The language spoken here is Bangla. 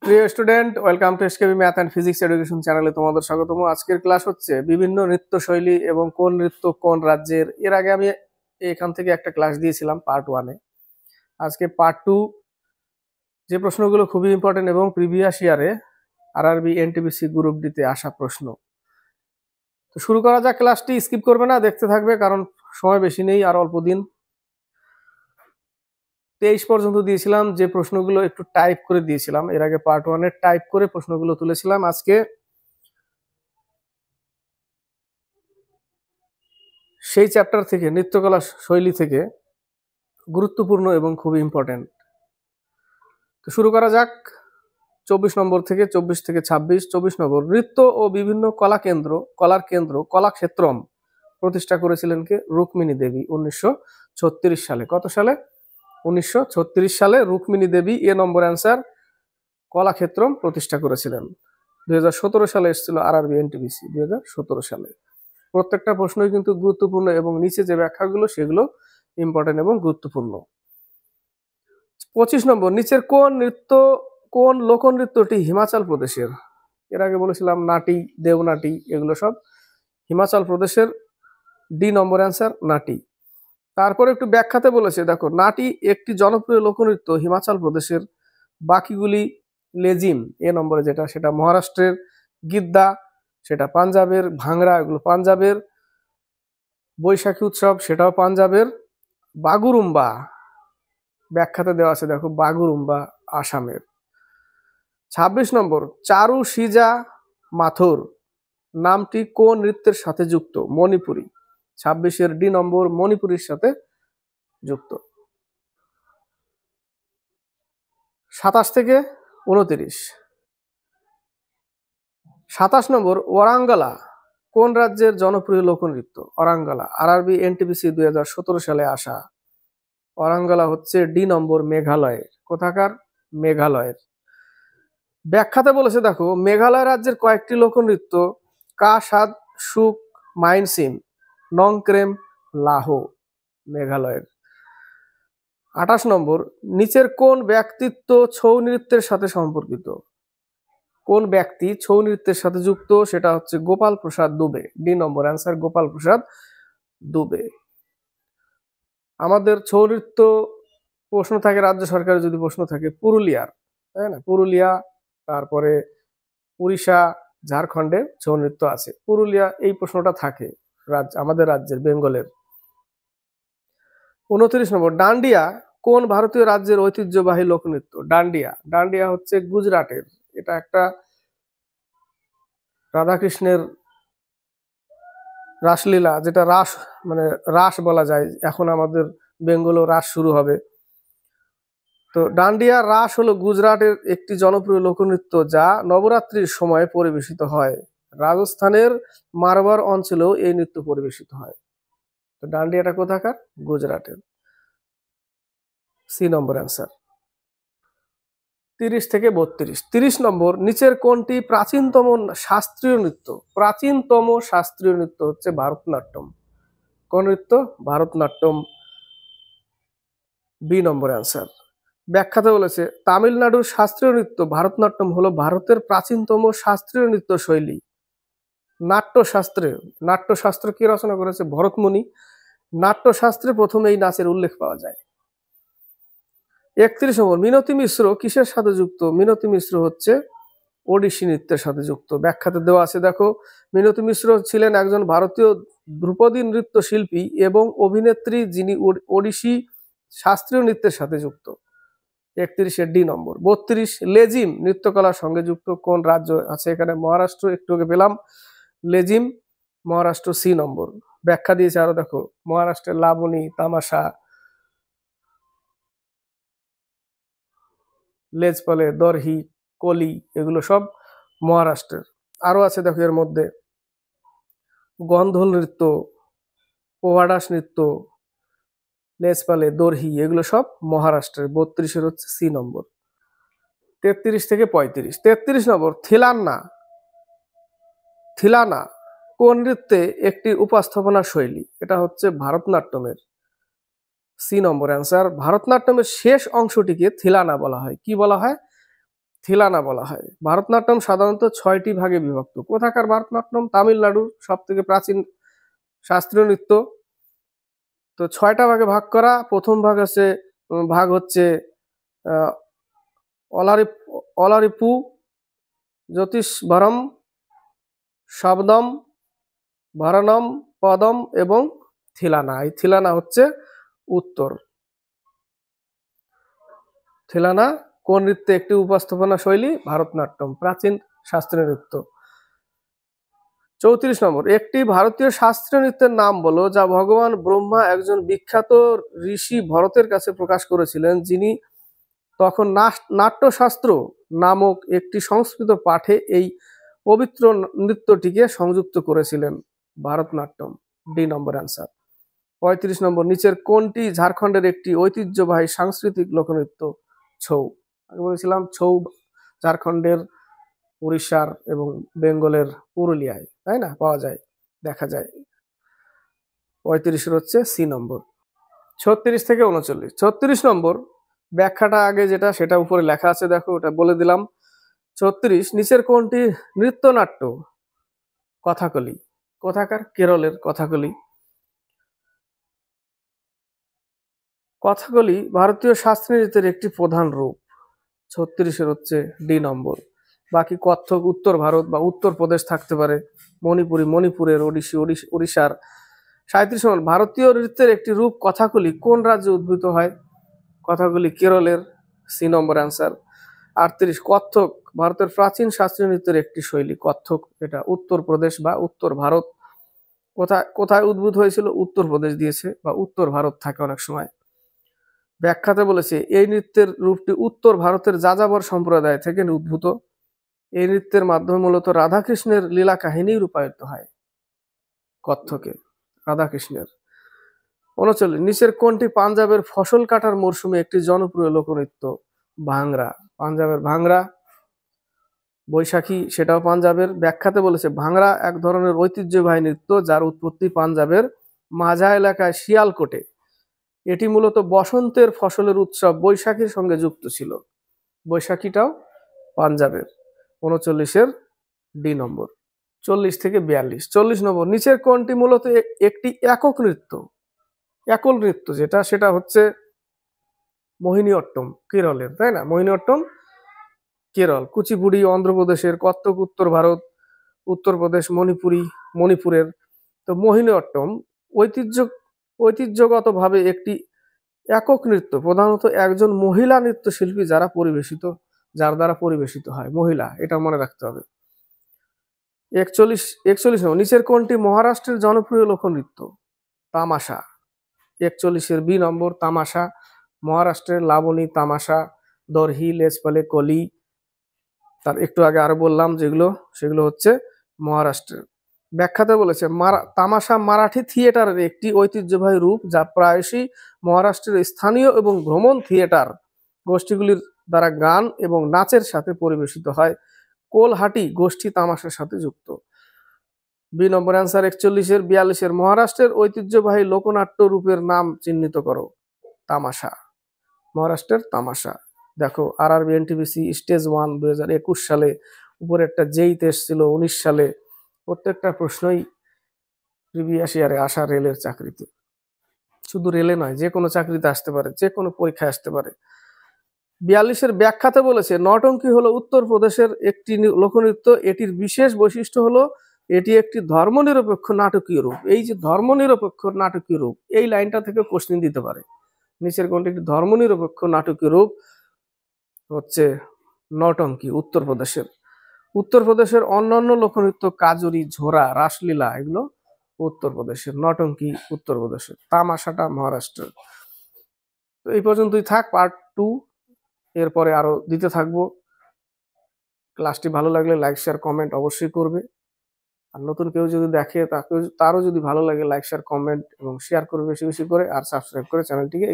প্রিয় student, welcome to SKB math and physics education চ্যানেলে তোমাদের স্বাগতম। আজকের ক্লাস হচ্ছে বিভিন্ন নৃত্যশৈলী এবং কোন নৃত্য কোন রাজ্যের। এর আগে আমি এখান থেকে একটা ক্লাস দিয়েছিলাম পার্ট 1-এ। আজকে পার্ট 2, যে প্রশ্নগুলো খুবই ইম্পর্টেন্ট এবং প্রিভিয়াস ইয়ারে আরআরবি এনটিপিসি গ্রুপ ডিতে আসা প্রশ্ন। তো শুরু করা যাক। ক্লাসটি স্কিপ করবে না, দেখতে থাকবে, কারণ সময় বেশি নেই, আর অল্প দিন। 23 পর্যন্ত দিয়েছিলাম, যে প্রশ্নগুলো একটু টাইপ করে দিয়েছিলাম এর আগে পার্ট 1-এর, টাইপ করে প্রশ্নগুলো তুলেছিলাম। আজকে সেই চ্যাপ্টার থেকে, নৃত্যকলা শৈলী থেকে গুরুত্বপূর্ণ এবং খুবই ইম্পর্টেন্ট। তো শুরু করা যাক 24 নম্বর থেকে, 24 থেকে 26। 24 নম্বর, নৃত্য ও বিভিন্ন কলার কেন্দ্র কলাক্ষেত্রম প্রতিষ্ঠা করেছিলেন কে? রুক্মিণী দেবী 1936 সালে। কত সালে? 1936 সালে রুক্মিণী দেবী। এ নম্বর অ্যান্সার। কলাক্ষেত্রম প্রতিষ্ঠা করেছিলেন। 2017 সালে এসেছিল আরআরবি এনটিপিসি, 2017 সালে। প্রত্যেকটা প্রশ্নই কিন্তু গুরুত্বপূর্ণ এবং নিচে যে ব্যাখ্যাগুলো সেগুলো ইম্পর্টেন্ট এবং গুরুত্বপূর্ণ। 25 নম্বর, নিচের কোন লোকনৃত্যটি হিমাচল প্রদেশের? এর আগে বলেছিলাম নাটি, দেওনাটি, এগুলো সব হিমাচল প্রদেশের। ডি নম্বর অ্যান্সার, নাটি। তারপরে একটু ব্যাখ্যাতে বলেছে, দেখো, নাটি একটি জনপ্রিয় লোকনৃত্য হিমাচল প্রদেশের, বাকিগুলি লেজিম। এ নম্বরে যেটা, সেটা মহারাষ্ট্রের। গিদ্দা সেটা পাঞ্জাবের। ভাংড়া এগুলো পাঞ্জাবের। বৈশাখী উৎসব সেটাও পাঞ্জাবের। বাগুরুম্বা ব্যাখ্যাতে দেওয়া আছে, দেখো, বাগুরুম্বা আসামের। 26 নম্বর, চারু সিজা মাথুর নামটি কোন নৃত্যের সাথে যুক্ত? মণিপুরী। 26-এর ডি নম্বর, মণিপুরীর সাথে যুক্ত। 27 থেকে 29। 27 নম্বর, ওয়ারাঙ্গলা কোন রাজ্যের জনপ্রিয় লোকনৃত্য? ওয়ারাঙ্গলা আরআরবি এনটিপিসি 2017 সালে আসা। ওয়ারাঙ্গলা হচ্ছে ডি নম্বর, মেঘালয়ের। কোথাকার? মেঘালয়ের। ব্যাখ্যাতে বলেছে, দেখো, মেঘালয় রাজ্যের কয়েকটি লোকনৃত্য কা সাদ সুক মাইনসিম নংক্রেম লাহো, মেঘালয়ের। 28 নম্বর, নিচের কোন ব্যক্তিত্ব ছৌ নৃত্যের সাথে সম্পর্কিত? কোন ব্যক্তি ছৌ নৃত্যের সাথে যুক্ত? সেটা হচ্ছে গোপাল প্রসাদ দুবে। ডি নম্বর অ্যান্সার, গোপাল প্রসাদ দুবে। আমাদের ছৌ নৃত্য প্রশ্ন থাকে, রাজ্য সরকারের যদি প্রশ্ন থাকে, পুরুলিয়ার, তাই না? পুরুলিয়া, তারপরে উড়িষ্যা, ঝাড়খণ্ডে ছৌ নৃত্য আছে। পুরুলিয়া, এই প্রশ্নটা থাকে আমাদের রাজ্যের, বেঙ্গলের। 29 নম্বর, ডান্ডিয়া কোন ভারতীয় রাজ্যের ঐতিহ্যবাহী লোকনৃত্য? ডান্ডিয়া হচ্ছে গুজরাটের। এটা একটা রাধাকৃষ্ণের রাসলীলা, যেটা রাস, মানে রাস বলা যায়। এখন আমাদের বেঙ্গলেও রাস শুরু হবে। তো ডান্ডিয়া রাস হলো গুজরাটের একটি জনপ্রিয় লোকনৃত্য, যা নবরাত্রির সময় পরিবেশিত হয়। রাজস্থানের মারওয়ার অঞ্চলেও এই নৃত্য পরিবেশিত হয়। তো ডান্ডিয়াটা কোথাকার? গুজরাটের। সি নম্বর অ্যান্সার। 30 থেকে 32। 30 নম্বর, নিচের কোনটি প্রাচীনতম শাস্ত্রীয় নৃত্য? প্রাচীনতম শাস্ত্রীয় নৃত্য হচ্ছে ভারতনাট্যম। কোন নৃত্য? ভারতনাট্যম। বি নম্বর অ্যান্সার। ব্যাখ্যাতে বলেছে, তামিলনাড়ুর শাস্ত্রীয় নৃত্য ভারতনাট্যম হলো ভারতের প্রাচীনতম শাস্ত্রীয় নৃত্য শৈলী। নাট্যশাস্ত্র কি রচনা করেছে? ভরতমুনি। নাট্যশাস্ত্রে প্রথমে এই নাচের উল্লেখ পাওয়া যায়। 31 নম্বর, মিনতি মিশ্র কিসের সাথে যুক্ত? মিনতি মিশ্র হচ্ছে ওড়িশি নৃত্যের সাথে যুক্ত। ব্যাখ্যাতে দেওয়া আছে, দেখো, মিনতি মিশ্র ছিলেন একজন ভারতীয় ধ্রুপদী নৃত্য শিল্পী এবং অভিনেত্রী, যিনি ওড়িশি শাস্ত্রীয় নৃত্যের সাথে যুক্ত। 31-এর ডি নম্বর। 32, লেজিম নৃত্যকলার সঙ্গে যুক্ত কোন রাজ্য আছে? এখানে মহারাষ্ট্র, একটু আগে পেলাম লেজিম, মহারাষ্ট্র। সি নম্বর। ব্যাখ্যা দিয়েছে আরো, দেখো, মহারাষ্ট্রের লাবণী, তামাশা, লেজপালে, দরহি, কলি, এগুলো সব মহারাষ্ট্রের। আরো আছে, দেখো, এর মধ্যে গন্ধল নৃত্য, পোভাডাস নৃত্য, লেজপালে, দরহি, এগুলো সব মহারাষ্ট্রের। 32-এর হচ্ছে সি নম্বর। 33 থেকে 35। 33 নম্বর, থিলানা কোন নৃত্যে একটি উপস্থাপনা শৈলী? এটা হচ্ছে ভারতনাট্যমের। সি নম্বর অ্যান্সার। ভারতনাট্যমের শেষ অংশটিকে থিলানা বলা হয়। কি বলা হয়? থিলানা বলা হয়। ভারতনাট্যম সাধারণত 6টি ভাগে বিভক্ত। কোথাকার ভারতনাট্যম? তামিলনাড়ুর সব থেকে প্রাচীন শাস্ত্রীয় নৃত্য। তো 6টা ভাগে ভাগ করা। প্রথম ভাগ হচ্ছে আহ, অলারিপু, জ্যোতিষভরম, শব্দম, ভরণম, পদম এবং থিলানা। এই থিলানা হচ্ছে উত্তর। থিলানা কোন নৃত্যে একটি উপস্থাপনা শৈলী? ভারতনাট্যম, প্রাচীন শাস্ত্রীয় নৃত্য। 34 নম্বর, একটি ভারতীয় শাস্ত্রীয় নৃত্যের নাম বলো যা ভগবান ব্রহ্মা একজন বিখ্যাত ঋষি ভরতের কাছে প্রকাশ করেছিলেন, যিনি তখন নাট্যশাস্ত্র নামক একটি সংস্কৃত পাঠে এই পবিত্র নৃত্যটিকে সংযুক্ত করেছিলেন। ভারতনাট্যম, ডি নম্বর অ্যান্সার। 35 নম্বর, নিচের কোনটি ঝাড়খণ্ডের একটি ঐতিহ্যবাহী সাংস্কৃতিক লোকনৃত্য? ছৌ। আগে বলেছিলাম ছৌ ঝাড়খণ্ডের, উড়িষ্যার এবং বেঙ্গলের পুরুলিয়ায়, তাই না, পাওয়া যায়, দেখা যায়। 35 হচ্ছে সি নম্বর। 36 থেকে 39। 36 নম্বর ব্যাখ্যাটা আগে যেটা সেটা উপরে লেখা আছে, দেখো ওটা বলে দিলাম। 36, নিচের কোনটি নৃত্যনাট্য? কথাকলি। কোথাকার? কেরলের কথাকলি। কথাকলি ভারতীয় শাস্ত্রীয় নৃত্যের একটি প্রধান রূপ। 36 হচ্ছে ডি নম্বর। বাকি কত্থক উত্তর ভারত বা উত্তরপ্রদেশ থাকতে পারে, মণিপুরের, উড়িষ্যার। 37 নম্বর, ভারতীয় নৃত্যের একটি রূপ কথাকলি কোন রাজ্যে উদ্ভূত হয়? কথাকলি কেরলের, সি নম্বর অ্যান্সার। 38, কত্থক ভারতের প্রাচীন শাস্ত্রীয় নৃত্যের একটি শৈলী। কত্থক এটা উত্তরপ্রদেশ বা উত্তর ভারত। কোথায় কোথায় উদ্ভূত হয়েছিল? উত্তরপ্রদেশ দিয়েছে, বা উত্তর ভারত থাকে অনেক সময়। ব্যাখ্যাতে বলেছে এই নৃত্যের রূপটি উত্তর ভারতের যাযাবর সম্প্রদায় থেকে উদ্ভূত। এই নৃত্যের মাধ্যমে মূলত রাধাকৃষ্ণের লীলা কাহিনী রূপায়িত হয়। কত্থকে রাধাকৃষ্ণের। 39, নিচের কোনটি পাঞ্জাবের ফসল কাটার মরশুমে একটি জনপ্রিয় লোকনৃত্য? ভাংরা। পাঞ্জাবের ভাংরা। বৈশাখী, সেটাও পাঞ্জাবের। ব্যাখ্যাতে বলেছে ভাংরা এক ধরনের ঐতিহ্যবাহী নৃত্য যার উৎপত্তি পাঞ্জাবের মাঝা এলাকায় শিয়ালকোটে। এটি মূলত বসন্তের ফসলের উৎসব বৈশাখীর সঙ্গে যুক্ত ছিল। বৈশাখীটাও পাঞ্জাবের। 39-এর ডি নম্বর। 40 থেকে 42। 40 নম্বর, নিচের কোনটি মূলত একটি একক নৃত্য? একল নৃত্য যেটা, সেটা হচ্ছে মোহিনীঅট্টম, কেরলের, তাই না? মোহিনীঅট্টম কেরল। কুচিপুড়ি অন্ধ্রপ্রদেশের, কত্থক উত্তর ভারত, উত্তরপ্রদেশ, মণিপুরের। তো মোহিনীঅট্টম ঐতিহ্যগতভাবে একটি একক নৃত্য, প্রধানত একজন মহিলা নৃত্যশিল্পী যার দ্বারা পরিবেশিত হয়, মহিলা, এটা মনে রাখতে হবে। 41 নম্বর, নিচের কোনটি মহারাষ্ট্রের জনপ্রিয় লোকনৃত্য? তামাশা। 41-এর বি নম্বর, তামাশা। মহারাষ্ট্রের লাবণী, তামাশা, দর্হি, লেসপালে, কলি, তার একটু আগে আরো বললাম যেগুলো, সেগুলো হচ্ছে মহারাষ্ট্রের। ব্যাখ্যাতে বলেছে তামাশা মারাঠি থিয়েটারের একটি ঐতিহ্যবাহী রূপ যা প্রায়শই মহারাষ্ট্রের স্থানীয় এবং ভ্রমণ থিয়েটার গোষ্ঠীগুলির দ্বারা গান এবং নাচের সাথে পরিবেশিত হয়। কোলহাটি গোষ্ঠী তামাশার সাথে যুক্ত। বি নম্বর অ্যান্সার। 41-এর 42-এর মহারাষ্ট্রের ঐতিহ্যবাহী লোকনাট্য রূপের নাম চিহ্নিত করো। তামাশা, মহারাষ্ট্রের তামাশা। দেখো আরআরবি এনটিপিসি স্টেজ 1 2021 সালে, উপরে একটা যেই এসেছিল 19 সালে। প্রত্যেকটা প্রশ্নই প্রিভিয়াস ইয়ারে আসা রেলের চাকরিতে, শুধু রেলে নয়, যে কোনো চাকরিতে আসতে পারে, যে কোনো পরীক্ষায় আসতে পারে। 42-এর ব্যাখ্যাতে বলেছে নটঙ্কি হলো উত্তরপ্রদেশের একটি লোকনৃত্য। এটির বিশেষ বৈশিষ্ট্য হলো এটি একটি ধর্মনিরপেক্ষ নাটকীয় রূপ। এই যে ধর্মনিরপেক্ষ নাটকীয় রূপ, এই লাইনটা থেকে কোশ্চেন দিতে পারে। নিচের কোনটি একটি ধর্মনিরপেক্ষ নাটকীয় রূপ? হচ্ছে নটঙ্কি, উত্তরপ্রদেশের। উত্তরপ্রদেশের অন্যান্য লোকনৃত্য কাজরি, ঝোরা, রাসলীলা, এগুলো উত্তরপ্রদেশের। নটঙ্কি উত্তরপ্রদেশের, তামাশাটা মহারাষ্ট্রের। তো এই পর্যন্তই থাক পার্ট 2, এরপরে আরো দিতে থাকবো। ক্লাসটি ভালো লাগলে লাইক শেয়ার কমেন্ট অবশ্যই করবে। আর নতুন কেউ যদি দেখে, তারও যদি ভালো লাগে লাইক শেয়ার কমেন্ট এবং শেয়ার করবে বেশি বেশি করে, আর সাবস্ক্রাইব করে চ্যানেলটিকে